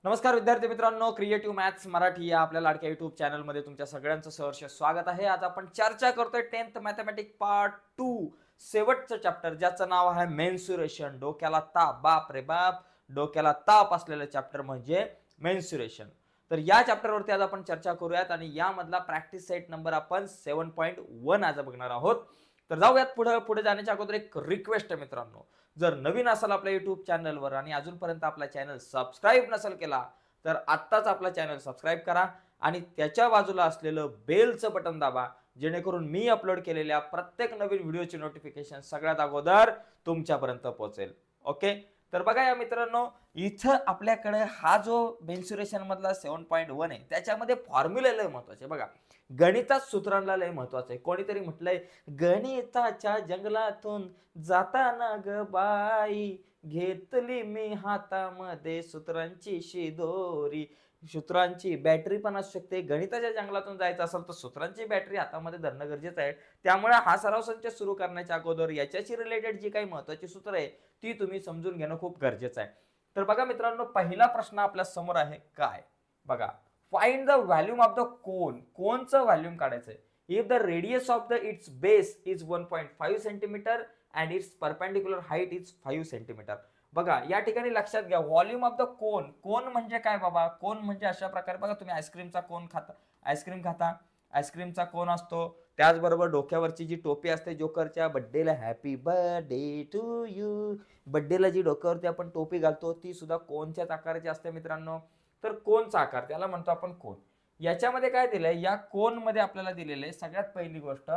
नमस्कार विद्यार्थी मित्रांनो, क्रिएटिव्ह मॅथ्स मराठी या आपल्या लाडक्या युट्यूब चॅनलमध्ये तुमच्या सगळ्यांचं सहर्ष स्वागत आहे। आज आपण चर्चा करतोय 10th मॅथमॅटिक्स पार्ट 2 शेवटचं चॅप्टर ज्याचं नाव आहे मेन्सुरेशन। डोक्याला ताप, बाप रे बाप, डोक्याला ताप असलेलं चॅप्टर म्हणजे मेन्सुरेशन। तर या चॅप्टरवरती आज आपण चर्चा करूयात आणि यामधला प्रॅक्टिस सेट नंबर आपण 7.1 आज बघणार आहोत। तर जाऊयात पुढे जाण्याच्या अगोदर एक रिक्वेस्ट आहे मित्रांनो, जर नवीन असाल आपल्या युट्यूब चॅनलवर आणि अजूनपर्यंत आपला चॅनल सबस्क्राईब नसेल केला तर आत्ताच आपला चॅनल सबस्क्राईब करा आणि त्याच्या बाजूला असलेलं बेलचं बटन दाबा, जेणेकरून मी अपलोड केलेल्या प्रत्येक नवीन व्हिडिओची नोटिफिकेशन सगळ्यात अगोदर तुमच्यापर्यंत पोहोचेल। ओके, तर बघा या मित्रांनो, इथं आपल्याकडे हा जो मेन्सुरेशन मधला 7.1 आहे त्याच्यामध्ये फॉर्म्युला लय महत्वाचे। बघा, गणितात सूत्रांना लय महत्वाचं आहे। कोणीतरी म्हटलंय, गणिताच्या जंगलातून जाताना ग बाई घेतली मी हातामध्ये सूत्रांची शिदोरी। सूत्रांची बॅटरी पण असू शकते। गणिताच्या जंगलातून जायचं असेल तर सूत्रांची बॅटरी हातामध्ये धरणं गरजेचं आहे। त्यामुळे हा सराव संच सुरू करण्याच्या अगोदर याच्याशी रिलेटेड जी काही महत्वाची सूत्र आहे ती तुम्ही समजून घेणं खूप गरजेचं आहे। तर बघा मित्रांनो, पहिला प्रश्न आपल्या समोर आहे काय, बघा, find the volume of the cone. कोनचं व्हॉल्यूम काढायचंय। If the radius of the it's base is 1.5 centimetre and it's perpendicular height is 5 centimetre. बघा या ठिकाणी लक्षात घ्या, व्हॉल्यूम ऑफ द कोन। कोन म्हणजे काय बाबा? कोन म्हणजे अशा प्रकारे, बघा तुम्ही आईस्क्रीमचा कोन खाता, आईस्क्रीम खाता, आईस्क्रीमचा कोन असतो, त्याचबरोबर डोक्यावरची जी टोपी असते जोकरच्या, बर्थडेला हॅपी बर्थडे टू यू, बर्थडेला जी डोक्यावरती आपण टोपी घालतो ती सुद्धा कोनच्याच आकाराची असते मित्रांनो। तर कोनचा आकार त्याला म्हणतो आपण कोन। याच्यामध्ये काय दिलंय, या कोन मध्ये आपल्याला दिलेलं आहे सगळ्यात पहिली गोष्ट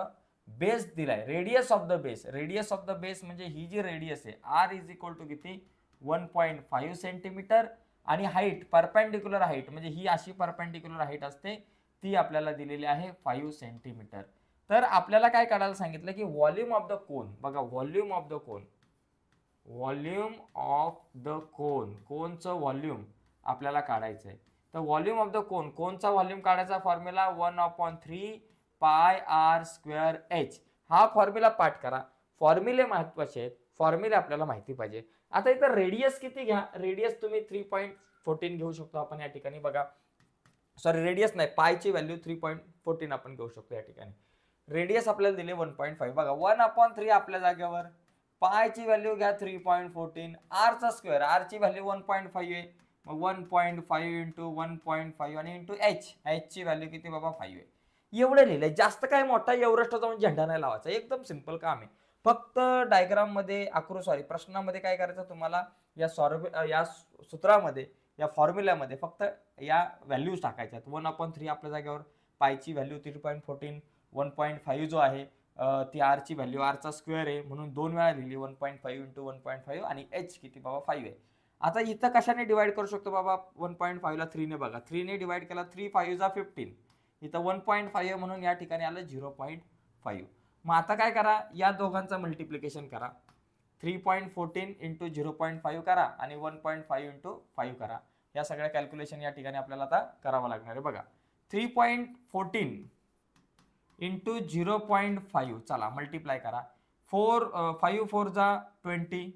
बेस दिलाय, radius of the base. Radius of the base म्हणजे ही जी रेडियस आहे आर इज इक्वल टू किती, 1.5 सेंटीमीटर, आणि हाईट, परपेंडिक्युलर हाईट म्हणजे ही अशी परपेंडिक्युलर हाईट असते ती आपल्याला दिलेली आहे 5 सेंटीमीटर। तर आपल्याला काय काढायला सांगितलं की व्हॉल्यूम ऑफ द कोन। बघा, volume of the cone, volume of the cone, कोनचं व्हॉल्यूम आपल्याला काढायचं आहे। तर व्हॉल्यूम ऑफ द कोन, कोनचा व्हॉल्यूम काढायचा formula 1/3 pi r square h. हा फॉर्म्युला पाठ करा। फॉर्म्युले महत्वाचे आहेत, फॉर्म्युले आपल्याला माहिती पाहिजे। आता इथं रेडियस किती घ्या, रेडियस तुम्ही 3.14 घेऊ शकतो आपण या ठिकाणी। बघा, सॉरी रेडियस नाही, पायची व्हॅल्यू 3.14 आपण घेऊ शकतो या ठिकाणी। रेडियस आपल्याला दिले 1.5, बघा 1/3 आपल्या जागेवर, पायची व्हॅल्यू घ्या 3.14, आर चा स्क्वेअर, आर ची व्हॅल्यू 1.5 आहे, मग 1.5 इंटू 1.5 आणि इंटू एच, एच ची व्हॅल्यू किती बाबा 5 आहे। एवढं लिहिलंय, जास्त काय मोठा एव्हरेस्ट जाऊन झेंडा नाही लावायचा, एकदम सिंपल काम आहे। फक्त डायग्राम मध्ये प्रश्नामध्ये काय करायचं तुम्हाला, या सूत्रामध्ये, या फॉर्म्युल्यामध्ये फक्त या व्हॅल्यूज टाकायच्या आहेत। 1/3 आपल्या जागेवर, पायची व्हॅल्यू 3.14, 1.5 जो आहे ती आर ची व्हॅल्यू, आर चा स्क्वेअर आहे म्हणून दोन वेळा लिहिली, 1.5 इंटू 1.5 आणि एच किती बाबा 5 आहे। आता इथं कशाने डिवाइड करू शकतो बाबा, 1.5 ला 3 ने, बघा 3 ने डिवाइड केला, 3 5 जा 15, इथं 1.5 म्हणून या ठिकाणी आलं 0.5। मग आता काय करा, या दोघांचं मल्टिप्लिकेशन करा, 3.14 इंटू 0.5 करा आणि 1.5 इंटू 5 करा। या सगळ्या कॅल्क्युलेशन या ठिकाणी आपल्याला आता करावं लागणार आहे। बघा, 3.14 इंटू 0.5, चला मल्टिप्लाय करा, 5 4 जा 20,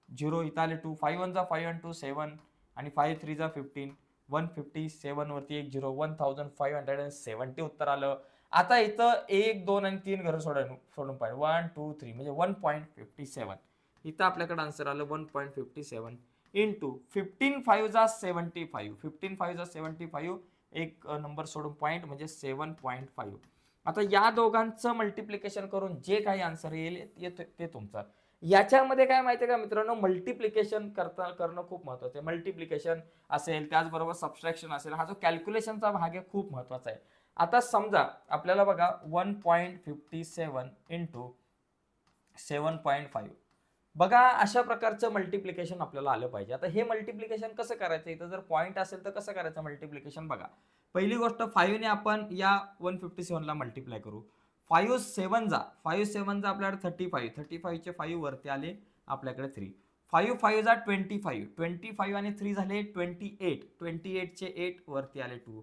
0 इथं आले 2, 5 1 जा 5 and 2 7 आणि 5 3 जा 15, 157 वरती एक 0, 1570 उत्तर आलं। आता इथं 1 2 आणि 3 घर सोडून पाहिजे, 1 2 3 म्हणजे 1.57, इथं आपल्याकडे आन्सर आलं 1.57 इंटू 15 5 जा 75, 15 5 जा 75, एक नंबर सोडून पॉईंट म्हणजे 7.5। आता या दोघांचं मल्टिप्लिकेशन करून जे काही आन्सर येईल ते तुमचं। याच्यामध्ये काय माहितीये का मित्रांनो, मल्टिप्लिकेशन करणं खूप महत्वाचं आहे। मल्टिप्लिकेशन असेल, त्याचबरोबर सबट्रॅक्शन असेल, हा जो कॅल्क्युलेशनचा भाग आहे खूप महत्वाचा आहे। आता समजा आपल्याला बघा 1.57 इंटू 7.5, बघा अशा प्रकारचं मल्टिप्लिकेशन आपल्याला आलं पाहिजे। आता हे मल्टिप्लिकेशन कसं करायचं, इथं जर पॉईंट असेल तर कसं करायचं मल्टिप्लिकेशन, बघा पहिली गोष्ट 5 ने आपण या 157 ला मल्टिप्लाय करू, 5 7 जा आपल्याकडे 35, 35 चे 5 वरती आले आपल्याकडे 3, 5 5 जा 25, 25 आणि 3 झाले 28, 28 चे 8 वरती आले 2,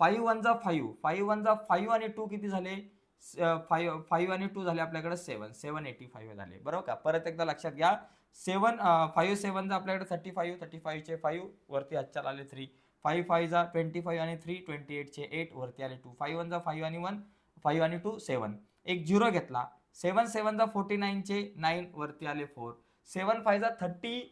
5 1 जा 5, 5 1 जा 5 आणि 2 किती झाले, 5 आणि 2 झाले आपल्याकडे 7, 785 झाले, बरोबर का। परत एकदा लक्षात घ्या, 5 7 जा आपल्याकडे 35, 35 चे 5 वरती हातचाल आले 3, 5 5 जा 25 आणि 3 28 चे 8 वरती आले 2, 5 1 जा 5 आणि 1 5 आणि 2 7, एक 0 घेतला, 7 7 जा 49 चे 9 वरती आले 4, 7 5 जा 35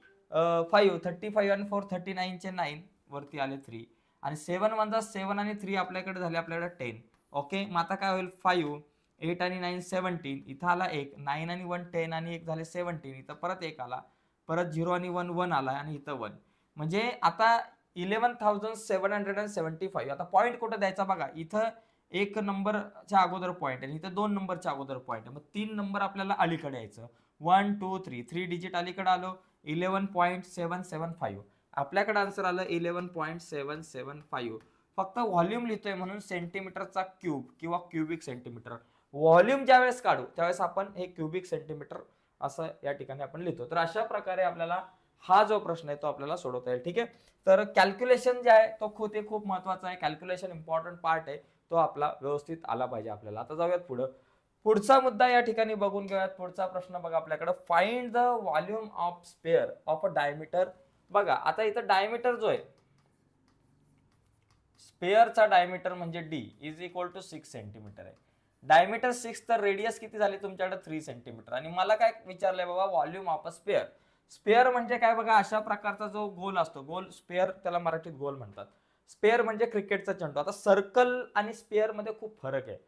35 आणि 4 39 चे 9 वरती आले 3 आणि 7 1 जा 7 आणि 3 आपल्याकडे झाले आपल्याकडे 10. ओके, मग आता काय होईल 5 8 आणि 9 17, इथं आला एक 9 आणि 1 10 आणि एक झाले 17, इथं परत एक आला, परत 0 आणि 1 1 आला आणि इथं 1, म्हणजे आता 11,775. आता पॉईंट कुठं द्यायचा बघा, इथं एक नंबरच्या अगोदर पॉईंट आहे, इथं 2 नंबरच्या अगोदर पॉईंट आहे, मग 3 नंबर आपल्याला अलीकडे यायचं, 1 2 3 3 डिजिट अलीकडे आलो, 11.775. आपल्याकडे आन्सर आलं 11.775. फक्त व्हॉल्यूम लिहितोय म्हणून सेंटीमीटरचा क्यूब किंवा क्युबिक सेंटीमीटर, व्हॉल्यूम ज्यावेळेस काढू त्यावेळेस आपण हे क्युबिक सेंटीमीटर असं या ठिकाणी आपण लिहितो. तर अशा प्रकारे आपल्याला हा जो प्रश्न आहे तो आपल्याला सोडवता येईल. ठीक आहे, तर कॅल्क्युलेशन जे आहे तो खूप महत्वाचा आहे, कॅल्क्युलेशन इम्पॉर्टंट पार्ट आहे, तो आपला व्यवस्थित आला पाहिजे आपल्याला. आता जाऊयात पुढे, पुढचा मुद्दा या ठिकाणी बघून घेऊयात. पुढचा प्रश्न बघा आपल्याकडे, find the volume of sphere of a diameter. बघा आता इथं डायमीटर जो आहे, स्पेअरचा डायमीटर म्हणजे d is equal to 6 centimetre आहे. डायमीटर 6 तर रेडियस किती झाली तुमच्याकडे 3 सेंटीमीटर. आणि मला काय विचारलंय बाबा, volume of a spare. Spare म्हणजे काय बघा, अशा प्रकारचा जो गोल असतो, गोल स्पेअर त्याला मराठीत गोल म्हणतात. स्पेअर म्हणजे क्रिकेटचा चेंडू. आता सर्कल आणि स्पेअर मध्ये खूप फरक आहे.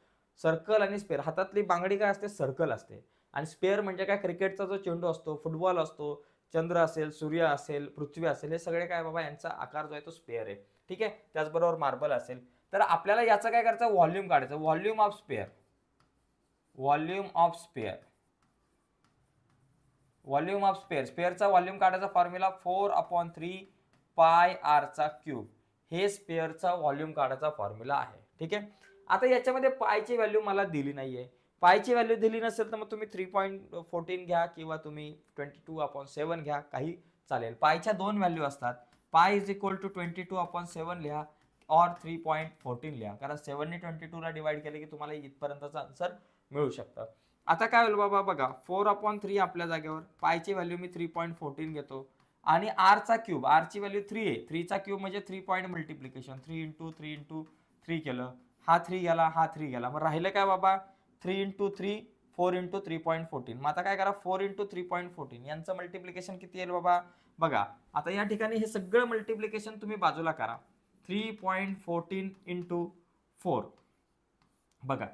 सर्कल आणि स्पेअर, हातातली बांगडी काय असते, सर्कल असते, आणि स्पेअर म्हणजे काय, क्रिकेटचा जो चेंडू असतो, फुटबॉल असतो, चंद्र असेल, सूर्य असेल, पृथ्वी असेल, हे सगळे काय बाबा यांचा आकार जो आहे तो स्पेअर आहे. ठीक आहे, त्याचबरोबर मार्बल असेल. तर आपल्याला याचं काय करायचं, व्हॉल्यूम काढायचं. Volume of sphere, volume of sphere, volume of sphere, स्पेअरचा व्हॉल्यूम काढायचा फॉर्म्युला 4/3 पाय आर चा क्यूब, हे स्पेअरचा व्हॉल्यूम काढायचा फॉर्म्युला आहे. ठीक आहे, आता याच्यामध्ये पायची व्हॅल्यू मला दिली नाहीये. पायची व्हॅल्यू दिली नसेल तर मग तुम्ही 3.14 घ्या किंवा तुम्ही 22/7 घ्या, काही चालेल. पायच्या दोन व्हॅल्यू असतात, पाय इज इक्वल टू 22/7 लिहा और 3.14 लिहा, कारण 7 ने 22 ला डिवाइड केले की तुम्हाला इथपर्यंतचा आन्सर मिळू शकतं. आता काय होईल बाबा बघा, 4/3 आपल्या जागेवर, पायची व्हॅल्यू मी 3.14 घेतो, आणि आर चा क्यूब, आर ची व्हॅल्यू 3 आहे, 3 चा क्यूब म्हणजे 3 पॉईंट मल्टिप्लिकेशन, 3 इंटू 3 इंटू 3 केलं, हा 3 गेला, हा 3 गेला, मग राहिलं काय बाबा 3 इंटू 3 4 इंटू 3.14. मग आता काय करा, 4 इंटू 3.14 यांचं मल्टिप्लिकेशन किती येईल बाबा बघा. आता या ठिकाणी हे सगळं मल्टिप्लिकेशन तुम्ही बाजूला करा, 3.14 इंटू 4. बघा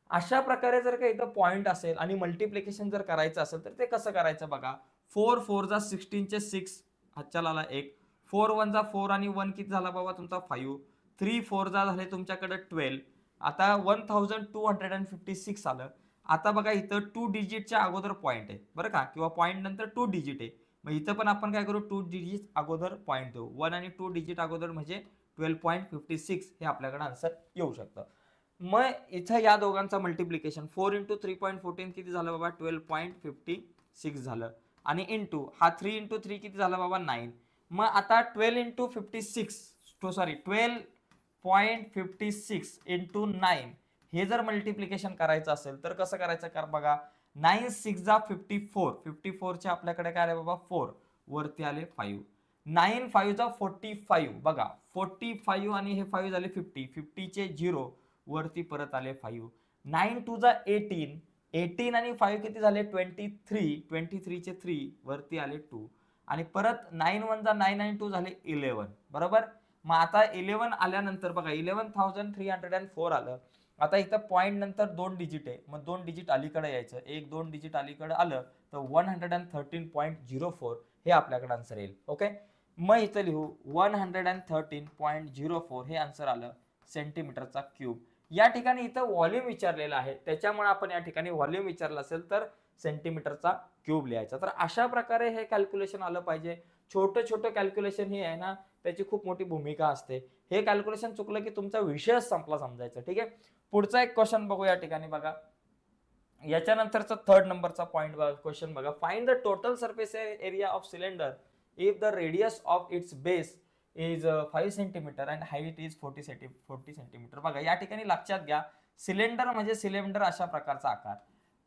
अशा प्रकारे जर का इथं पॉइंट असेल आणि मल्टिप्लिकेशन जर करायचं असेल तर ते कसं करायचं बघा. 4 4 जा 16 चे 6 हातच्याला आला एक, 4 1 जा 4 आणि 1 किती झाला बाबा तुमचा 5, 3 4 जा झाले तुमच्याकडे 12. आता 1256 आलं. आता बघा इथं 2 डिजिटच्या अगोदर पॉइंट आहे बरं का, किंवा पॉइंट नंतर 2 डिजिट आहे, मग इथं पण आपण काय करू, 2 डिजिट अगोदर पॉइंट देऊ, 1 आणि 2 डिजिट अगोदर म्हणजे 12.56 हे आपल्याकडे आन्सर येऊ शकतं. मग इथं या दोघांचं मल्टिप्लिकेशन 4 इंटू 3.14 किती झालं बाबा 12.56 झालं, आणि इंटू हा 3 इंटू 3 किती झालं बाबा 9. मग आता 12 इंटू 56 12.56 इंटू 9 हे जर मल्टिप्लिकेशन करायचं असेल तर कसं करायचं कर बघा. 9 6 जा 54, 54 चे आपल्याकडे काय आले बाबा 4, वरती आले 5, 9 5 जा 45 बघा 45 आणि हे 5 झाले 50, 50 चे 0 वरती परत आले 5, 9 2 जा 18, 18 आणि 5 किती झाले 23, 23 चे 3 वरती आले 2, आणि परत 9 1 जा 9 आणि 2 झाले 11 बरोबर. मग आता 11 आल्यानंतर बघा 11,304 आलं. आता इथं पॉइंट नंतर 2 डिजिट आहे, मग 2 डिजिट अलीकडे यायचं, 1-2 डिजिट अलीकडे आलं तर 113.04 हे आपल्याकडे आन्सर येईल. ओके, मग इथं लिहू 113.04 हे आन्सर आलं सेंटीमीटरचा क्यूब. या ठिकाणी इथं व्हॉल्यूम विचारलेलं आहे, त्याच्यामुळे आपण या ठिकाणी व्हॉल्यूम विचारलं असेल तर सेंटीमीटरचा क्यूब लिहायचा. तर अशा प्रकारे हे कॅल्क्युलेशन आलं पाहिजे. छोटं कॅल्क्युलेशन हे आहे ना, त्याची खूप मोठी भूमिका असते. हे कॅल्क्युलेशन चुकलं की तुमचा विषयच संपला समजायचं. ठीक आहे, पुढचा एक क्वेश्चन बघू या ठिकाणी बघा. याच्यानंतरचा 3rd नंबरचा पॉइंट बघा, क्वेश्चन बघा. Find the total surface area of cylinder if the radius of its base is 5 centimetre and height is 40 centimetre. बघा या ठिकाणी लक्षात घ्या, सिलेंडर म्हणजे सिलेंडर अशा प्रकारचा आकार.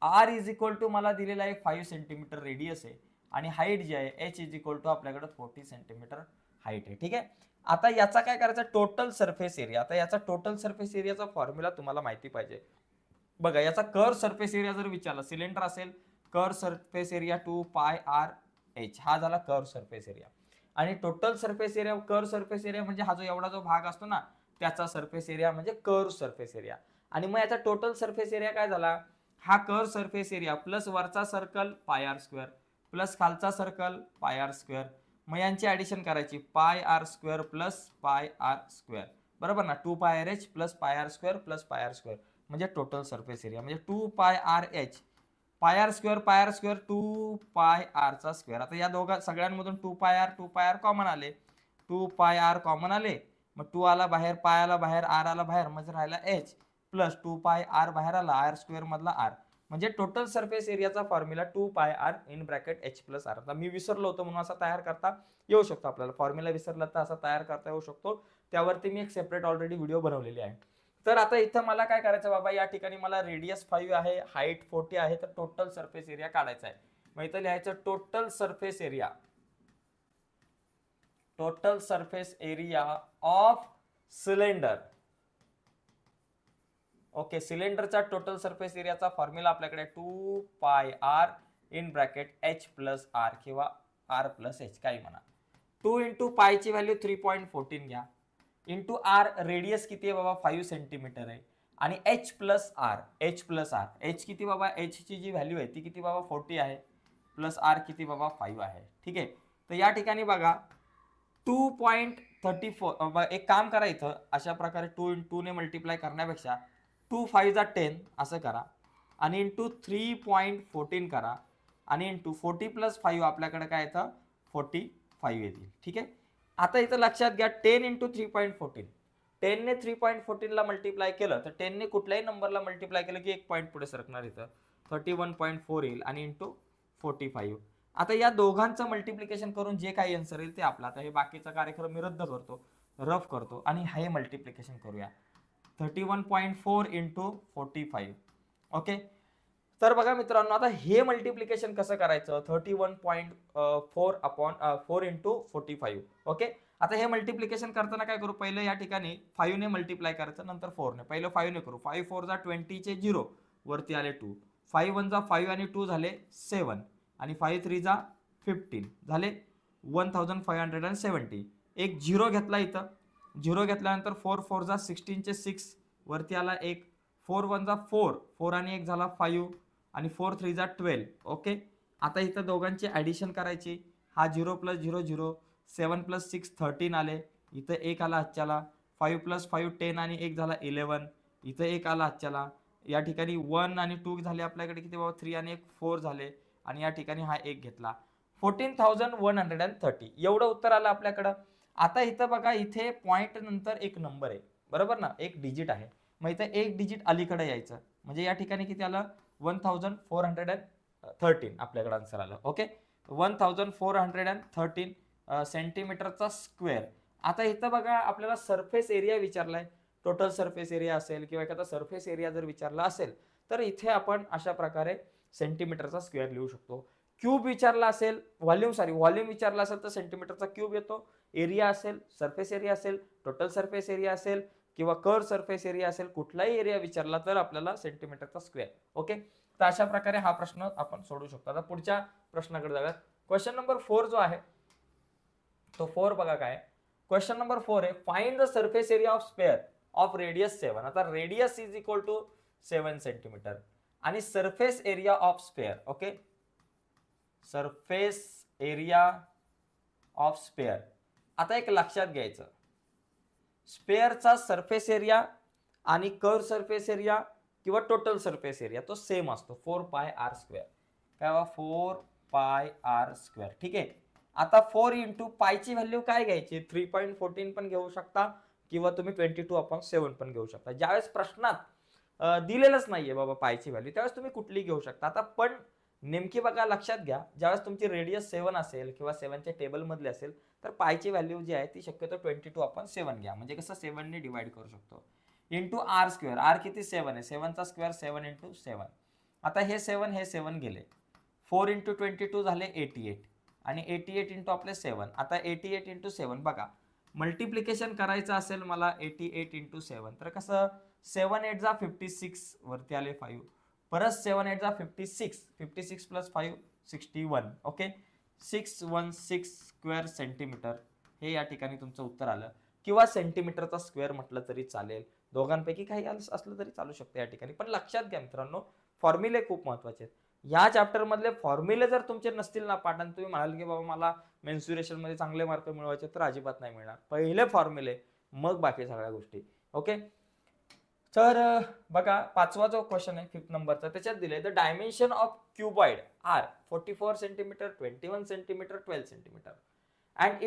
आर इज इक्वल टू मला दिलेला आहे 5 सेंटीमीटर रेडियस आहे, आणि हाईट जी आहे h इज इक्वल टू आपल्याकडे 40 सेंटीमीटर हाईट आहे. ठीक आहे. आता याचा काय करायचा टोटल सरफेस एरिया. आता याचा टोटल सरफेस एरियाचा फॉर्म्युला तुम्हाला माहिती पाहिजे. बघा याचा कर्व सरफेस एरिया जर विचारला, सिलेंडर असेल curve surface area 2 pi r h, हा झाला कर्व सरफेस एरिया. आणि total surface area, curve surface area म्हणजे हा जो एवढा जो भाग असतो ना त्याचा सरफेस एरिया म्हणजे कर्व सरफेस एरिया. आणि मग याचा टोटल सरफेस एरिया काय झाला, हा कर्व सरफेस एरिया प्लस वरचा circle pi r square plus खालचा सर्कल पाय आर स्क्वेअर. मग यांची ऍडिशन करायची pi r square plus pi r square, बरोबर ना. 2 pi r H plus pi r square plus pi r square म्हणजे total surface area म्हणजे 2 pi r h pi r square 2 pi R चा square. आता या दोघा सगळ्यांमधून 2 pi R common आले, 2 pi R common आले. मग 2 आला बाहेर, पाय आला बाहेर, आर आला बाहेर, म्हणजे राहिला एच प्लस 2 पाय आर बाहेर आला, आर स्क्वेअर मधला आर म्हणजे total surface एरियाचा formula 2 pi r in bracket h plus r. आता मी विसरलो होतो म्हणून असा तयार करता येऊ शकतो आपल्याला, फॉर्म्युला विसरला तर असा तयार करता येऊ शकतो. त्यावरती मी एक सेपरेट ऑलरेडी व्हिडिओ बनवलेली आहे. तर आता इथं मला काय करायचं बाबा, या ठिकाणी मला रेडियस 5 आहे, हाईट 40 आहे, तर टोटल सरफेस एरिया काढायचा आहे. मग इथं लिहायचं total surface area, total surface area of cylinder. Okay, सिलेंडरचा टोटल सरफेस एरियाचा फॉर्म्युला आपल्याकडे 2 pi r in bracket h plus r किंवा आर प्लस एच काही म्हणा. 2 इंटू पायची व्हॅल्यू 3.14 घ्या, इंटू आर रेडियस किती आहे बाबा 5 सेंटीमीटर आहे, आणि एच प्लस आर एच किती बाबा, एच ची जी व्हॅल्यू आहे ती किती बाबा 40 आहे, प्लस आर किती बाबा 5 आहे. ठीक आहे. तर या ठिकाणी बघा 2.34, एक काम करा इथं अशा प्रकारे 2 ने मल्टिप्लाय करण्यापेक्षा 2 5 जा 10 असं करा आणि इंटू 3.14 करा आणि इंटू 40 प्लस 5 आपल्याकडे काय येतं 45 येतील. ठीक आहे. आता इथं लक्षात घ्या 10 इंटू 3.14, 10 ने 3.14 ला मल्टिप्लाय केलं तर 10 ने कुठल्याही नंबरला मल्टिप्लाय केलं की एक पॉईंट पुढे सरकणार, इथं 31.4 येईल आणि इंटू 45. आता या दोघांचं मल्टिप्लिकेशन करून जे काही आन्सर येईल ते आपला. आता हे बाकीचा कार्यक्रम मी रद्द करतो, रफ करतो आणि हे मल्टिप्लिकेशन करूया 31.4 इंटू 45. ओके. तर बघा मित्रांनो आता हे मल्टिप्लिकेशन कसं करायचं 31.4 अपॉन 4 इंटू 45. ओके. आता हे मल्टिप्लिकेशन करताना काय करू, पहिलं या ठिकाणी 5 ने मल्टिप्लाय करायचं, नंतर 4 ने. पहिलं 5 ने करू, 5 4 जा 20 चे 0 वरती आले 2, 5 1 जा 5 आणि 2 झाले 7 आणि 5 3 जा 15 झाले 1570. एक 0 घेतला इथं, 0 घेतल्यानंतर 4 4 जा 16 चे 6 वरती आला 1, 4 1 जा 4, 4 आणि 1 झाला 5 आणि 4 3 जा 12. ओके. आता इथं दोघांची ऍडिशन करायची, हा 0 प्लस 0 0, 7 प्लस 6 13 आले, इथं 1 आला हातच्याला, 5 प्लस 5 10 आणि 1 झाला 11, इथं 1 आला हातच्याला. या ठिकाणी 1 आणि 2 झाले आपल्याकडे किती बाबा 3 आणि 1 4 झाले आणि या ठिकाणी हा 1 घेतला, 14,130 एवढं उत्तर आलं आपल्याकडं. आता इथं बघा इथे पॉइंट नंतर एक नंबर आहे, बरोबर ना, एक डिजिट आहे. मग इथं एक डिजिट अलीकडे यायचं म्हणजे या ठिकाणी किती आलं 1413 आपल्याकडे आन्सर आलं. ओके. 1413 सेंटीमीटरचा स्क्वेअर. आता इथं बघा आपल्याला सरफेस एरिया विचारलाय, टोटल सरफेस एरिया असेल किंवा एखादा सरफेस एरिया जर विचारला असेल तर इथे आपण अशा प्रकारे सेंटीमीटरचा स्क्वेअर लिहू शकतो. क्यूब विचारला असेल, व्हॉल्यूम विचारला असेल तर सेंटीमीटरचा क्यूब येतो. एरिया असेल, सरफेस एरिया असेल, टोटल सरफेस एरिया असेल किंवा कर्व सरफेस एरिया असेल, कुठलाही एरिया विचारला तर आपल्याला सेंटीमीटरचा स्क्वेअर. ओके. तर अशा प्रकारे हा प्रश्न आपण सोडू शकतो. आता पुढच्या प्रश्नाकडे जाऊयात. क्वेश्चन नंबर 4 जो आहे तो 4 बघा काय क्वेश्चन नंबर 4 आहे, find the surface area of sphere of radius 7. आता radius is equal to 7 centimetre आणि surface area of sphere. Okay. Surface area of sphere. आता एक लक्षात घ्यायचं, स्पेअरचा सरफेस एरिया आणि कर्व सरफेस एरिया किंवा टोटल सरफेस एरिया तो सेम असतो 4 पाय आर स्क्वेअर. काय बा 4 पाय आर स्क्वेअर. ठीक आहे. आता 4 इंटू पायची व्हॅल्यू काय घ्यायची 3.14 पण घेऊ शकता किंवा तुम्ही 22/7 पण घेऊ शकता. ज्यावेळेस प्रश्नात दिलेलंच नाहीये बाबा पायची व्हॅल्यू त्यावेळेस तुम्ही कुठली घेऊ शकता. आता पण नेमकी बघा लक्षात घ्या, ज्यावेळेस तुमची रेडियस 7 असेल किंवा 7च्या टेबल मधले असेल तर पायची व्हॅल्यू जी आहे ती शक्यतो 22/7 घ्या, म्हणजे कसं 7 ने डिवाइड करू शकतो. इंटू आर स्क्वेअर, आर किती 7 आहे, 7चा स्क्वेअर 7 इंटू 7. आता हे 7 गेले, 4 इंटू 22 झाले 88 आणि 88 इंटू आपले 7. आता 88 इंटू 7 बघा, मल्टिप्लिकेशन करायचं असेल मला 88 इंटू 7 तर कसं 7 8 जा 56 वरती आले 5 परत 7 8 जा 56 56 प्लस 5 61. ओके, 616 स्क्वेअर सेंटीमीटर हे या ठिकाणी तुमचं उत्तर आलं, किंवा सेंटीमीटरचा स्क्वेअर म्हटलं तरी चालेल, दोघांपैकी काही असलं तरी चालू शकतं या ठिकाणी. पण लक्षात घ्या मित्रांनो, फॉर्म्युले खूप महत्वाचे आहेत. या चॅप्टर मधले फॉर्म्युले जर तुमचे नसतील ना पाठांत, तुम्ही म्हणाल की बाबा मला मेन्सुरेशन मध्ये चांगले मार्क मिळवायचे, तर अजिबात नाही मिळणार. पहिले फॉर्म्युले मग बाकी सगळ्या गोष्टी. ओके, तर बघा पाचवा जो क्वेश्चन आहे 5th नंबरचा, त्याच्यात दिले the dimension of cuboid are 44 centimetre, 21 centimetre, 12 centimetre and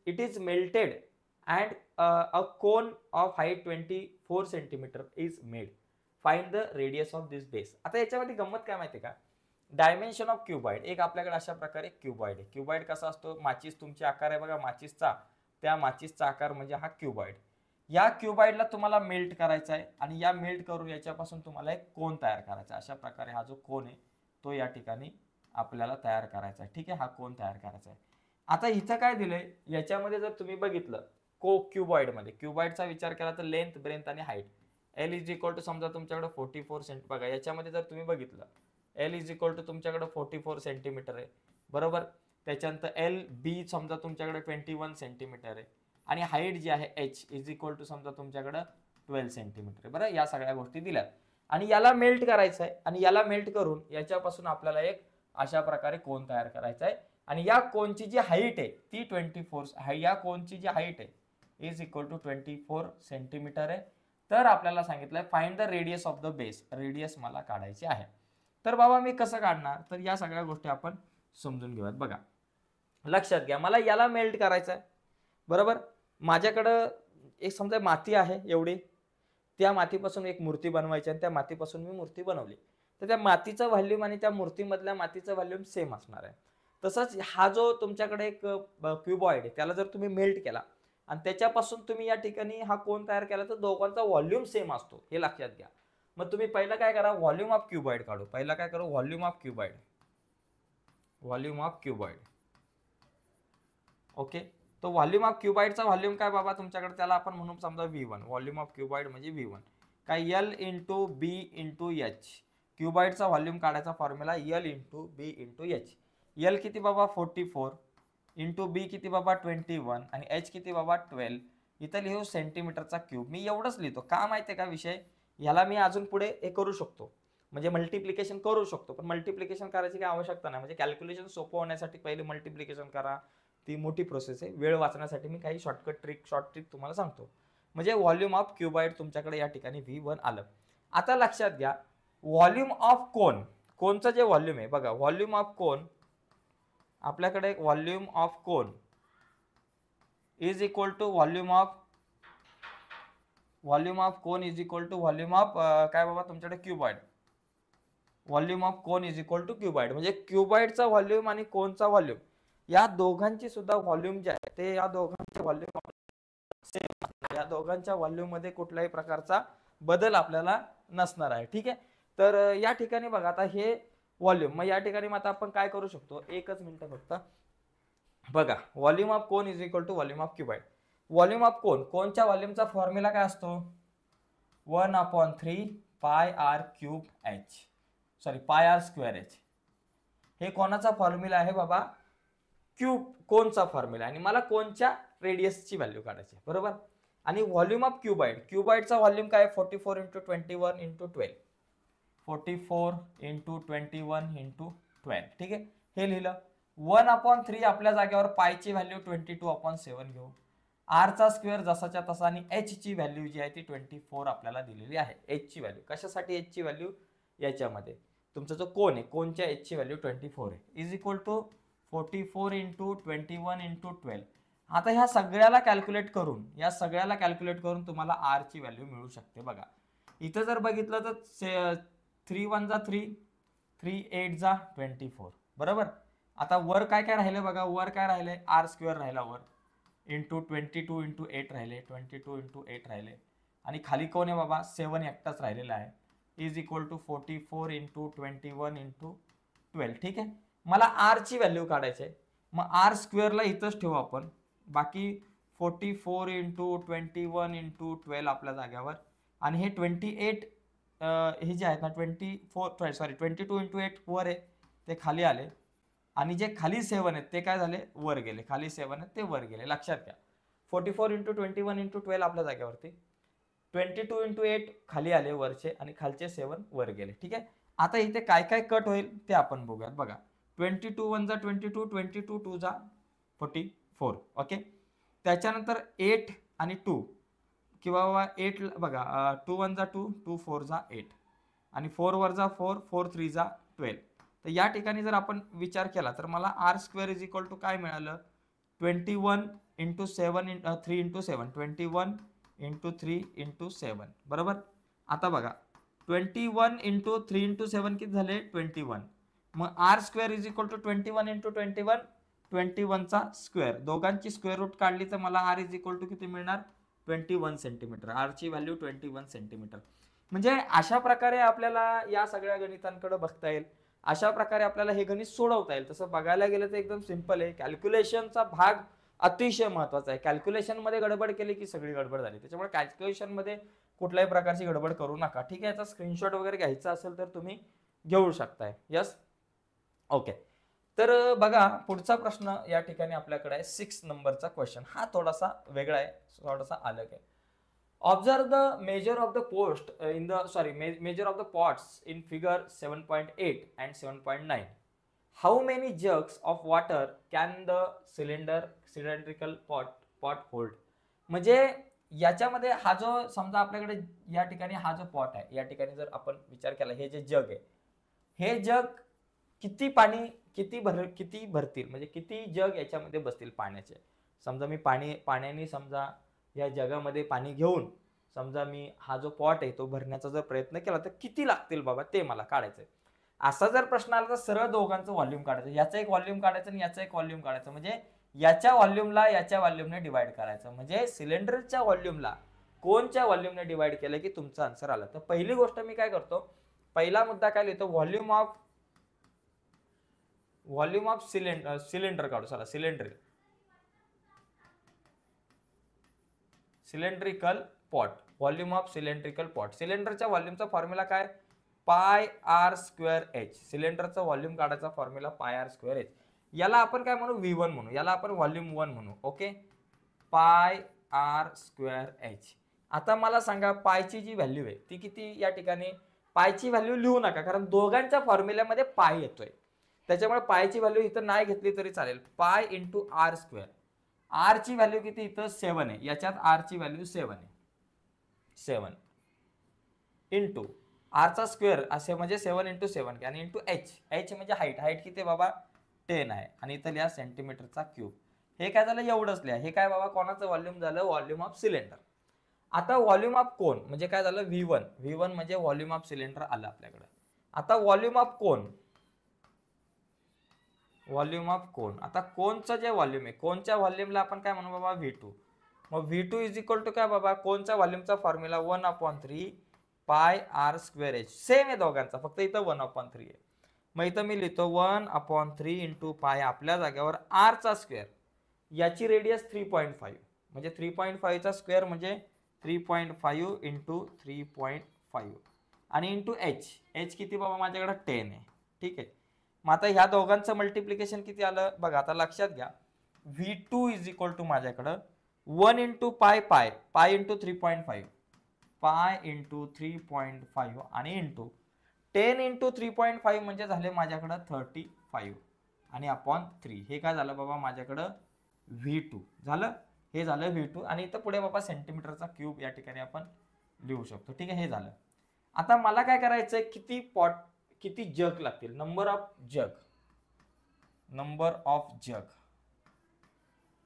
it is melted and a cone of height 24 centimetre is made. Find the radius of this base. आता याच्यामध्ये गंमत काय माहिती का, डायमेन्शन ऑफ क्यूबॉइड, एक आपल्याकडे अशा प्रकारे क्यूबॉइड आहे. क्यूबॉइड कसा असतो, माचीस तुमची आकार आहे बघा माचीसचा, त्या माचीसचा आकार म्हणजे हा क्यूबॉइड. या क्यूबॉइडला तुम्हाला मेल्ट करायचा आहे आणि या मेल्ट करून याच्यापासून तुम्हाला एक कोन तयार करायचा आहे. अशा प्रकारे हा जो कोन आहे तो या ठिकाणी आपल्याला तयार करायचा आहे. ठीक आहे, हा कोन तयार करायचा आहे. आता इथं काय दिलंय, याच्यामध्ये जर तुम्ही बघितलं क्यूबॉइड मध्ये, क्यूबॉइडचा विचार केला तर लेंथ, ब्रेंथ आणि height l is equal to समजा तुमच्याकडे 44 सेंट, बघा याच्यामध्ये जर तुम्ही बघितलं एल इज इक्वल टू तुमच्याकडे 44 सेंटीमीटर आहे बरोबर. त्याच्यानंतर एल बी समजा तुमच्याकडे 21 सेंटीमीटर आहे आणि हाईट जी आहे एच इज इक्वल टू समजा तुमच्याकडे 12 सेंटीमीटर आहे. बरं, या सगळ्या गोष्टी दिल्यात आणि याला मेल्ट करायचं आहे आणि याला मेल्ट करून याच्यापासून आपल्याला एक अशा प्रकारे कोन तयार करायचा आहे. आणि या कोनची जी हाईट आहे ती 24, या कोनची जी हाईट आहे इज इक्वल टू 24 सेंटीमीटर आहे. तर आपल्याला सांगितलंय find the radius of the base, radius मला काढायची आहे. तर बाबा मी कसं काढणार, तर या सगळ्या गोष्टी आपण समजून घेऊयात. बघा लक्षात घ्या, मला याला मेल्ट करायचं आहे बरोबर. माझ्याकडं एक समजा माती आहे एवढी, त्या मातीपासून एक मूर्ती बनवायची आणि त्या मातीपासून मी मूर्ती बनवली, तर त्या मातीचं व्हॉल्यूम आणि त्या मूर्तीमधल्या मातीचं व्हॉल्यूम सेम असणार आहे. तसंच हा जो तुमच्याकडे एक क्यूबॉइड आहे त्याला जर तुम्ही मेल्ट केला आणि त्याच्यापासून तुम्ही या ठिकाणी हा कोन तयार केला तर दोघांचा व्हॉल्यूम सेम असतो, हे लक्षात घ्या. मग तुम्ही पहिलं काय करा, व्हॉल्यूम ऑफ क्यूबॉइड काढू. पहिला काय करू, volume of cuboid, volume of cuboid. Okay, तो व्हॉल्यूम ऑफ क्यूबॉइडचा व्हॉल्यूम काय बाबा तुमच्याकडे, त्याला आपण म्हणून समजा V1. व्हॉल्यूम ऑफ क्यूबॉइड म्हणजे V1 काय, L इंटू बी इंटू एच. क्यूबॉइडचा व्हॉल्यूम काढायचा फॉर्म्युला L इंटू बी इंटू एच. L किती बाबा 44 इंटू बी किती बाबा 21 आणि एच किती बाबा 12. इथं लिहू सेंटीमीटरचा क्यूब. मी एवढंच लिहितो का माहिती आहे का विषय, याला मी अजून पुढे हे करू शकतो म्हणजे मल्टिप्लिकेशन करू शकतो, पण मल्टिप्लिकेशन करायची काही आवश्यकता नाही. म्हणजे कॅल्क्युलेशन सोपं होण्यासाठी पहिले मल्टिप्लिकेशन करा, ती मोठी प्रोसेस आहे. वेळ वाचण्यासाठी मी काही शॉर्ट ट्रिक तुम्हाला सांगतो. म्हणजे व्हॉल्यूम ऑफ क्यूबॉइड तुमच्याकडे या ठिकाणी V1 आलं. आता लक्षात घ्या, व्हॉल्यूम ऑफ कोन, कोनचं जे व्हॉल्यूम आहे बघा, व्हॉल्यूम ऑफ कोन आपल्याकडे volume of cone is equal to volume of cone is equal to volume of काय बाबा तुमच्याकडे cuboid. Volume of cone is equal to cuboid म्हणजे क्यूबॉइडचा व्हॉल्यूम आणि कोनचा व्हॉल्यूम या दोघांची सुद्धा व्हॉल्यूम जे आहे ते या दोघांचे व्हॉल्यूम सेम, या दोघांच्या व्हॉल्यूम मध्ये कुठल्याही प्रकारचा बदल आपल्याला नसणार आहे. ठीक आहे, तर या ठिकाणी बघा आता हे व्हॉल्यूम, मग या ठिकाणी आता आपण काय करू शकतो, एकच मिनिट फक्त बघा. Volume of cone is equal to volume of cuboid. Volume of cone, कोनच्या व्हॉल्यूमचा फॉर्म्युला काय असतो, 1/3 pi r cube h, sorry pi r square h. हे कोणाचा फॉर्म्युला आहे बाबा, क्यूब कोनचा फॉर्म्युला, आणि मला कोनच्या रेडियसची व्हॅल्यू काढायची बरोबर. आणि व्हॉल्यूम ऑफ क्यूबॉइड, क्यूबॉइडचा व्हॉल्यूम काय 44 इंटू 21 इंटू 12, 44 इंटू 21 इंटू 12. ठीक आहे, हे लिहिलं. 1/3 आपल्या जागेवर पायची व्हॅल्यू 22/7 घेऊ, आर चा स्क्वेअर जसाच्या तसा, आणि एच ची व्हॅल्यू जी आहे ती 24 आपल्याला दिलेली आहे. एच ची व्हॅल्यू कशासाठी, एच ची व्हॅल्यू याच्यामध्ये तुमचा जो कोन आहे कोनच्या एच ची व्हॅल्यू 24 आहे, is equal to 44 into 21 into 12. आता ह्या सगळ्याला कॅल्क्युलेट करून तुम्हाला आर ची व्हॅल्यू मिळू शकते. बघा इथं जर बघितलं तर 3 1 जा 3, 3 8 जा 24 बरोबर. आता वर काय काय राहिले बघा, वर काय राहिले, आर स्क्वेअर राहिला वर, इंटू 22 इंटू 8 राहिले, 22 इंटू 8 राहिले, आणि खाली कोण आहे बाबा 7 एकटाच राहिलेला आहे, is equal to 44 into 21 into 12. ठीक आहे, मला आर ची व्हॅल्यू काढायची आहे. मग आर स्क्वेअरला इथंच ठेवू आपण. बाकी 44 इंटू 21 इंटू 12 आपल्या जाग्यावर, आणि हे 28 हे जे आहेत ना 22 इंटू 8 वर आहे ते खाली आले, आणि जे खाली 7 आहेत ते काय झाले वर गेले. खाली 7 आहेत ते वर गेले. लक्षात घ्या 44 इंटू 21 इंटू 12 आपल्या जाग्यावरती, 22 इंटू 8 खाली आले वरचे, आणि खालचे 7 वर गेले. ठीक आहे, आता इथे काय काय कट होईल ते आपण बघूयात. बघा 22 1 जा 22, 22 2 जा 44. ओके, त्याच्यानंतर 8 आणि 2 किंवा 8 बघा 2 1 जा 2, 2 4 जा 8, आणि 4 वर जा 4, 4 3 जा 12. तर या ठिकाणी जर आपण विचार केला तर मला r square is equal to काय मिळालं, 21 इंटू 7 3 इंटू 7, 21 इंटू 3 इंटू 7. बरोबर. आता बघा 21 इंटू 3 इंटू 7 किती झाले 21. मग r square is equal to 21 into 21, 21चा स्क्वेअर. दोघांची स्क्वेअर रूट काढली तर मला आर इज इक्वल टू किती मिळणार 21 सेंटीमीटर. आर ची व्हॅल्यू 21 सेंटीमीटर. म्हणजे अशा प्रकारे आपल्याला या सगळ्या गणितांकडे बघता येईल. अशा प्रकारे आपल्याला हे गणित सोडवता येईल. तसं बघायला गेलं तर एकदम सिंपल आहे. कॅल्क्युलेशनचा भाग अतिशय महत्वाचा आहे. कॅल्क्युलेशन मध्ये गडबड केली की सगळी गडबड झाली. त्याच्यामुळे कॅल्क्युलेशन मध्ये कुठल्याही प्रकारची गडबड करू नका. ठीक आहे, याचा स्क्रीनशॉट वगैरे घ्यायचा असेल तर तुम्ही घेऊ शकताय. Yes, okay. तर बघा पुढचा प्रश्न या ठिकाणी आपल्याकडे आहे 6 नंबरचा क्वेश्चन. हा थोडासा वेगळा आहे, थोडासा अलग आहे. Observe the measure of the measure of the pots in figure 7.8 and 7.9. How many jugs of water can the cylindrical pot hold? म्हणजे याच्यामध्ये हा जो समजा आपल्याकडे या ठिकाणी हा जो पॉट आहे, या ठिकाणी जर आपण विचार केला हे जे जग आहे, हे जग किती पाणी किती भरतील, म्हणजे किती जग याच्यामध्ये बसतील पाण्याचे. समजा मी पाण्याने समजा या जगामध्ये पाणी घेऊन समजा मी हा जो पॉट आहे तो भरण्याचा जर प्रयत्न केला तर किती लागतील बाबा ते मला काढायचंय. असा जर प्रश्न आला तर सरळ दोघांचं व्हॉल्यूम काढायचं. याचा एक व्हॉल्यूम काढायचं आणि याचा एक व्हॉल्यूम काढायचं. म्हणजे याच्या व्हॉल्यूमला याच्या व्हॉल्यूमने डिवाइड करायचं. म्हणजे सिलेंडरच्या व्हॉल्यूमला कोणच्या व्हॉल्यूमने डिवाइड केलं की तुमचा आन्सर आला. तर पहिली गोष्ट मी काय करतो, पहिला मुद्दा काय लिहितो, व्हॉल्यूम ऑफ सिलेंडर काढू. चला cylindrical pot, volume of cylindrical pot. सिलेंडरच्या व्हॉल्यूमचा फॉर्म्युला काय पाय आर स्क्वेअर एच. सिलेंडरचा व्हॉल्यूम काढायचा formula pi r square h. याला आपण काय म्हणू V1 म्हणू, याला आपण व्हॉल्यूम 1 म्हणू. ओके, पाय आर स्क्वेअर एच. आता मला सांगा पायची जी व्हॅल्यू आहे ती किती. या ठिकाणी पायची व्हॅल्यू लिहू नका कारण दोघांच्या फॉर्म्युल्यामध्ये पाय येतोय, त्याच्यामुळे पायची व्हॅल्यू इथं नाही घेतली तरी चालेल. Pi into r square. R ची व्हॅल्यू किती इथं 7 आहे, याच्यात आर ची व्हॅल्यू 7 आहे. 7 इंटू आरचा स्क्वेअर असे म्हणजे 7 इंटू 7 आणि इंटू एच. एच म्हणजे हाईट किती बाबा 10 आहे, आणि इथं लिहा सेंटीमीटरचा क्यूब. हे काय झालं एवढंच लिहा. हे काय बाबा कोणाचं व्हॉल्यूम झालं, व्हॉल्यूम ऑफ सिलेंडर. आता व्हॉल्यूम ऑफ कोन म्हणजे काय झालं V1 म्हणजे व्हॉल्यूम ऑफ सिलेंडर आलं आपल्याकडे. आता व्हॉल्यूम ऑफ कोन, आता कोनचं जे व्हॉल्यूम आहे, कोनच्या व्हॉल्यूमला आपण काय म्हणू बाबा V2. मग V2 इज इक्वल टू काय बाबा कोनच्या व्हॉल्यूमचा formula 1/3 pi r square H. Same आहे दोघांचा, फक्त इथं 1/3 आहे. मग इथं मी लिहितो 1/3 इंटू पाय आपल्या जागेवर आर चा स्क्वेअर. याची रेडियस 3.5 म्हणजे 3.5 चा स्क्वेअर म्हणजे 3.5 इंटू 3.5 आणि इंटू एच किती बाबा माझ्याकडे 10 आहे. ठीक आहे, मग आता ह्या दोघांचं मल्टिप्लिकेशन किती आलं बघा. आता लक्षात घ्या V2 इज इक्वल टू माझ्याकडं 1 into pi into 3.5, pi into 3.5 आणि इंटू 10 इंटू 3.5 म्हणजे झाले माझ्याकडं 35 आणि अपॉन 3. हे काय झालं बाबा माझ्याकडं V2 झालं. हे झालं V2 आणि इथं पुढे बाबा सेंटीमीटरचा क्यूब या ठिकाणी आपण लिहू शकतो. ठीक आहे, हे झालं. आता मला काय करायचंय, किती जग लागतील, नंबर ऑफ जग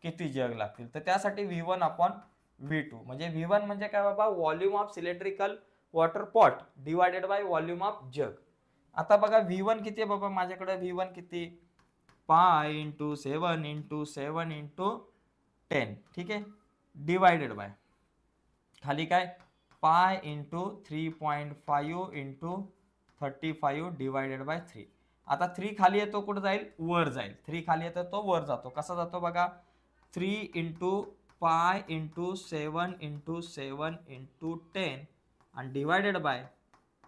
किती जग लागतील. तर त्यासाठी V1/V2 म्हणजे V1 म्हणजे काय बाबा volume of cylindrical water pot divided by volume of जग. आता बघा V1 किती आहे बाबा माझ्याकडे, V1 किती पाय इंटू 7 इंटू 7 इंटू 10. ठीक आहे, डिवायडेड बाय खाली काय pi into 3.5 into 35 divided by 3. आता 3 खाली येतो कुठं जाईल, वर जाईल. 3 खाली येतो तो वर जातो. कसा जातो बघा, 3 into pi into 7 into 7 into 10 आणि divided by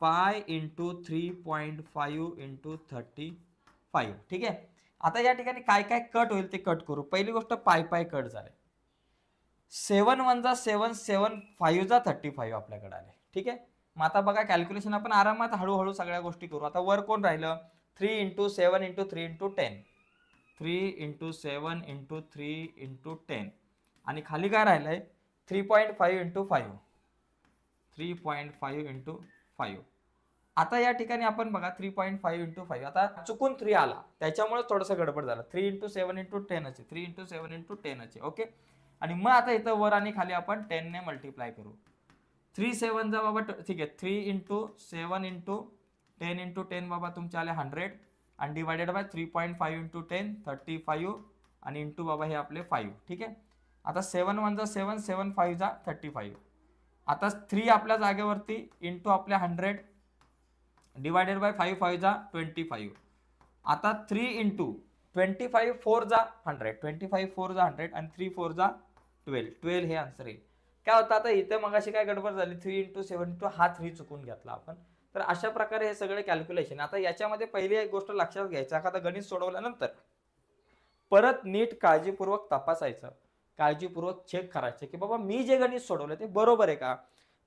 pi into 3.5 into 35. ठीक आहे. आता या ठिकाणी काय काय कट होईल ते कट करू. पहिली गोष्ट पाय कट झाले. 7 1 जा 7, 7 5 जा 35 आपल्याकडे आले. ठीक आहे. मग आता बघा कॅल्क्युलेशन आपण आरामात हळूहळू सगळ्या गोष्टी करू. आता वर कोण राहिलं, 3 into 7 into 3 into 10, 3 into 7 into 3 into 10 आणि खाली काय राहिलंय 3.5 इंटू 5, 3.5 इंटू 5. आता या ठिकाणी आपण बघा 3.5 इंटू 5, आता चुकून 3 आला त्याच्यामुळे थोडंसं गडबड झालं. 3 इंटू 7 इंटू 10 आहे, 3 इंटू 7 इंटू 10 आहे. ओके. आणि मग आता इथं वर आणि खाली आपण 10 ने मल्टिप्लाय करू. 3 7 जा बाबा, ठीक आहे, 3 इंटू 7 इंटू 10 इंटू 10 बाबा तुमचे आले 100 आणि डिवायडेड बाय 3.5 इंटू 10 35 आणि इंटू बाबा हे आपले 5. ठीक आहे. आता 7 1 जा 7, 7 5 जा 35. आता 3 आपल्या जागेवरती इंटू आपल्या 100 डिवायडेड बाय 5 5 जा 25. आता 3 इंटू 25 4 जा 100, 25 4 जा 100 आणि 3 4 जा 12, 12 हे आन्सर येईल. काय होतं आता इथे मग अशी काय गडबड झाली, 3 इंटू 7 इंटू हा 3 चुकून घेतला आपण. तर अशा प्रकारे हे सगळे कॅल्क्युलेशन. आता याच्यामध्ये पहिली एक गोष्ट लक्षात घ्यायचं, एखादं गणित सोडवल्यानंतर परत नीट काळजीपूर्वक तपासायचं, काळजीपूर्वक चेक करायचं की बाबा मी जे गणित सोडवलं ते बरोबर आहे का.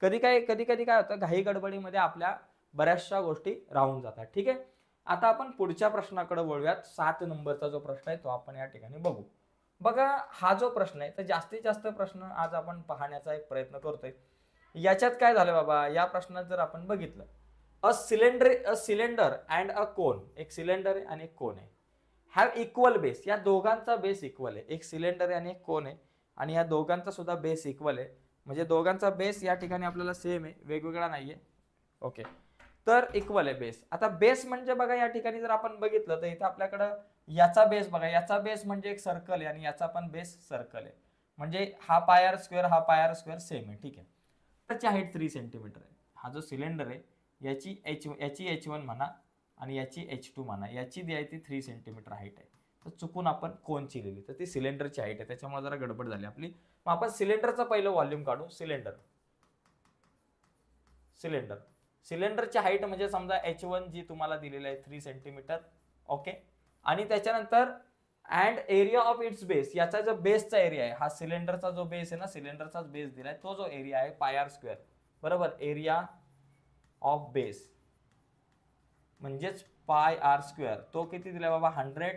कधी कधी काय होतं, घाई गडबडीमध्ये आपल्या बऱ्याचशा गोष्टी राहून जातात. ठीक आहे. आता आपण पुढच्या प्रश्नाकडे वळूयात. 7 नंबरचा जो प्रश्न आहे तो आपण या ठिकाणी बघू. बघा हा जो प्रश्न आहे तर जास्तीत जास्त प्रश्न आज आपण पाहण्याचा एक प्रयत्न करतोय. याच्यात काय झालं बाबा, या प्रश्नात जर आपण बघितलं, अ सिलेंडर अँड अ कोन, एक सिलेंडर आहे आणि एक कोन आहे, हॅव इक्वल बेस, या दोघांचा बेस इक्वल आहे. एक सिलेंडर आहे आणि एक कोन आहे आणि या दोघांचा सुद्धा बेस इक्वल आहे. म्हणजे दोघांचा बेस या ठिकाणी आपल्याला सेम आहे, वेगवेगळा नाहीये. ओके. तर इक्वल आहे बेस. आता बेस म्हणजे बघा या ठिकाणी जर आपण बघितलं तर इथं आपल्याकडं याचा बेस बघा, याचा बेस म्हणजे एक सर्कल आहे आणि याचा पण बेस सर्कल आहे. म्हणजे हा पाय आर स्क्वेअर हा पाय आर स्क्वेअर सेम आहे. ठीक आहे. त्याची हाईट 3 सेंटीमीटर आहे. हा जो सिलेंडर आहे याची H1 म्हणा आणि याची H2 म्हणा, याची ती 3 सेंटीमीटर हाईट आहे. तर चुकून आपण कोनची लिहिली तर ती सिलेंडरची हाईट आहे, त्याच्यामुळे जरा गडबड झाली आपली. मग आपण सिलेंडरचं पहिलं व्हॉल्यूम काढू. सिलेंडरची हाईट म्हणजे समजा H1 जी तुम्हाला दिलेली आहे 3 सेंटीमीटर. ओके. आणि त्याच्यानंतर and area of its base, याचा जो बेसचा एरिया आहे, हा सिलेंडरचा जो बेस आहे ना, सिलेंडरचाच बेस दिलाय, तो जो एरिया आहे पाय आर स्क्वेअर, बरोबर, एरिया ऑफ बेस म्हणजेच पाय आर स्क्वेअर, तो किती दिलाय बाबा 100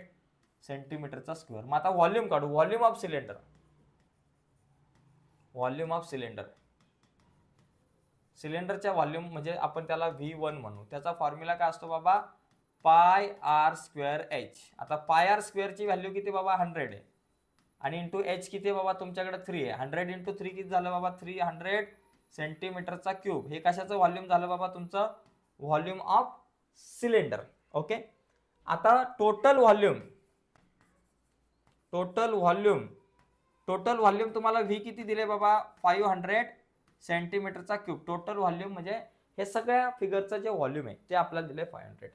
सेंटीमीटरचा स्क्वेअर. मग आता व्हॉल्यूम काढू. व्हॉल्यूम ऑफ सिलेंडर, सिलेंडरच्या व्हॉल्यूम म्हणजे आपण त्याला V1 म्हणू. त्याचा फॉर्म्युला काय असतो बाबा, पाय आर स्क्वेअर H. आता पाय आर स्क्वेअरची व्हॅल्यू किती बाबा 100 आहे आणि इंटू H किती बाबा तुमच्याकडे 3 आहे. 100 इंटू 3 किती झालं बाबा 300 सेंटीमीटरचा क्यूब. हे कशाचं व्हॉल्यूम झालं बाबा तुमचं, व्हॉल्यूम ऑफ सिलेंडर. ओके. आता टोटल व्हॉल्यूम तुम्हाला V किती दिले बाबा 500 सेंटीमीटरचा क्यूब. टोटल व्हॉल्यूम म्हणजे हे सगळ्या फिगरचं जे व्हॉल्यूम आहे ते आपल्याला दिले 500.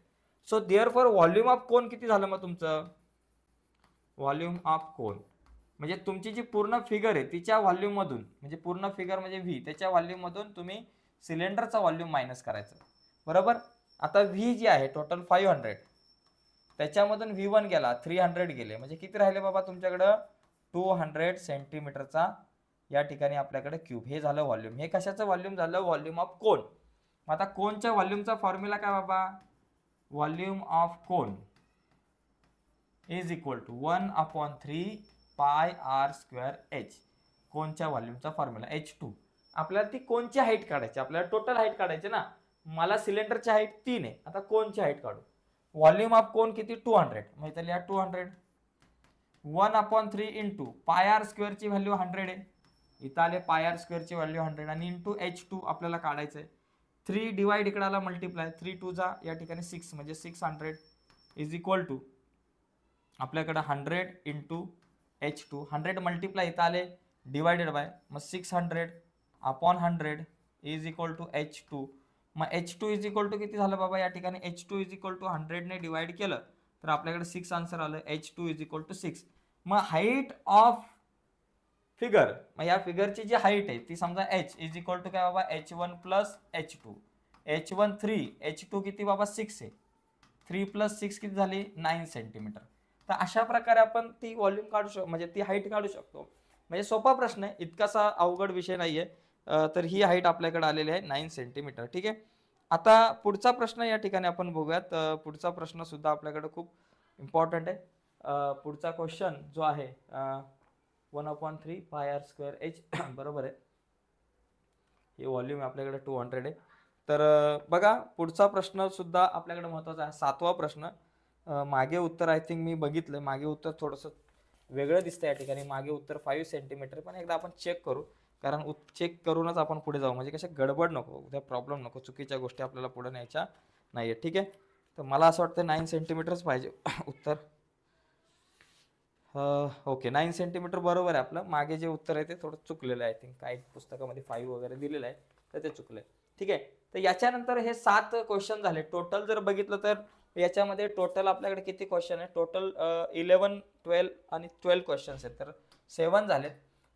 सो देअरफॉर व्हॉल्यूम ऑफ कोन किती झालं मग तुमचं, व्हॉल्यूम ऑफ कोन म्हणजे तुमची जी पूर्ण फिगर आहे तिच्या व्हॉल्यूम मधून, म्हणजे पूर्ण फिगर म्हणजे V, त्याच्या व्हॉल्यूम मधून तुम्ही सिलेंडरचा व्हॉल्यूम मायनस करायचं, बरोबर. आता V जी आहे टोटल 500, त्याच्यामधून V1 गेला 300 गेले, म्हणजे किती राहिले बाबा तुमच्याकडं 200 सेंटीमीटरचा या ठिकाणी आपल्याकडे क्यूब. हे झालं व्हॉल्यूम. हे कशाचं व्हॉल्यूम झालं, व्हॉल्यूम ऑफ कोन. आता कोनच्या व्हॉल्यूमचा फॉर्म्युला काय बाबा, volume of cone is equal to 1/3 pi r square H. कोनच्या व्हॉल्यूमचा फॉर्म्युला H2. आपल्याला ती कोनची हाईट काढायची, आपल्याला टोटल हाईट काढायची ना. मला सिलेंडरची हाईट 3 आहे, आता कोनची हाईट काढू. व्हॉल्यूम ऑफ कोन किती 200, मग इथे लिहा 200. 1/3 इंटू पाय आर स्क्वेअरची व्हॅल्यू 100 आहे, इथं आले पाय आर स्क्वेअरची व्हॅल्यू 100 आणि इंटू H2 आपल्याला काढायचं आहे. 3 डिवाइड इकडे आला मल्टिप्लाय, 3 2 जा या ठिकाणी 6 म्हणजे 600 इज इक्वल टू आपल्याकडे 100 इंटू H2. 100 मल्टिप्लाय इथं आले डिवायडेड बाय, मग 600 upon 100 is equal to H2. मग H2 इज इक्वल टू किती झालं बाबा या ठिकाणी H2 इज इक्वल टू 100 ने डिवाइड केलं तर आपल्याकडे 6 आन्सर आलं H2 इज इक्वल टू 6. मग हाईट ऑफ फिगर, मग या फिगरची जी हाईट आहे ती समजा h इज इक्वल टू काय बाबा h1 plus h2. h1 3, h2 किती बाबा 6 आहे, 3 प्लस 6 किती झाली 9 सेंटीमीटर. तर अशा प्रकारे आपण ती व्हॉल्यूम काढू शकतो, म्हणजे ती हाईट काढू शकतो. म्हणजे सोपा प्रश्न आहे, इतकासा अवघड विषय नाहीये. तर ही हाईट आपल्याकडे आलेली आहे 9 सेंटीमीटर. ठीक आहे. आता पुढचा प्रश्न या ठिकाणी आपण बघूयात. पुढचा प्रश्न सुद्धा आपल्याकडे खूप इम्पॉर्टंट आहे. पुढचा क्वेश्चन जो आहे 1/3 पाय आर स्क्वेअर एच बरोबर आहे. हे व्हॉल्यूम आपल्याकडे 200 आहे. तर बघा पुढचा प्रश्न सुद्धा आपल्याकडे महत्त्वाचा आहे, 7वा प्रश्न. मागे उत्तर आय थिंक मी बघितलं, मागे उत्तर थोडंसं वेगळं दिसतं या ठिकाणी. मागे उत्तर 5 सेंटीमीटर, पण एकदा आपण चेक करू, कारण चेक करूनच आपण पुढे जाऊ, म्हणजे कसं गडबड नको, उद्या प्रॉब्लेम नको, चुकीच्या गोष्टी आपल्याला पुढे न्यायच्या नाही आहे. ठीक आहे. तर मला असं वाटतं 9 सेंटीमीटरच पाहिजे उत्तर. ओके 9 सेंटीमीटर बरोबर आहे आपलं. मागे जे उत्तर आहे ते थोडं चुकलेलं आहे, आय थिंक काही पुस्तकामध्ये 5 वगैरे दिलेलं आहे तर ते चुकलं आहे. ठीक आहे. तर याच्यानंतर हे 7 क्वेश्चन झाले. टोटल जर बघितलं तर याच्यामध्ये टोटल आपल्याकडे किती क्वेश्चन आहे, टोटल 11, 12 आणि 12 क्वेश्चन्स आहेत, तर 7 झालेत.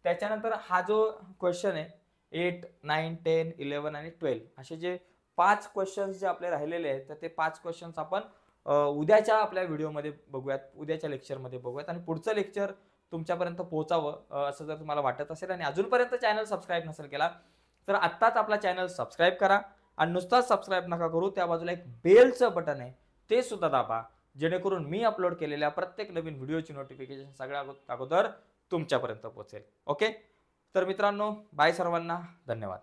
त्याच्यानंतर हा जो क्वेश्चन आहे 8, 9, 10, 11 आणि 12 असे जे 5 क्वेश्चन्स जे आपले राहिलेले आहेत, तर ते 5 क्वेश्चन्स आपण उद्याच्या आपल्या व्हिडिओमध्ये बघूयात, उद्याच्या लेक्चरमध्ये बघूयात. आणि पुढचं लेक्चर तुमच्यापर्यंत पोहोचावं असं जर तुम्हाला वाटत असेल आणि अजूनपर्यंत चॅनल सबस्क्राईब नसेल केला तर आत्ताच आपला चॅनल सबस्क्राईब करा. आणि नुसताच सबस्क्राईब नका करू, त्या बाजूला एक बेलचं बटन आहे ते सुद्धा दाबा, जेणेकरून मी अपलोड केलेल्या प्रत्येक नवीन व्हिडिओची नोटिफिकेशन सगळ्यात अगोदर तुमच्यापर्यंत पोहोचेल. ओके. तर मित्रांनो बाय सर्वांना, धन्यवाद.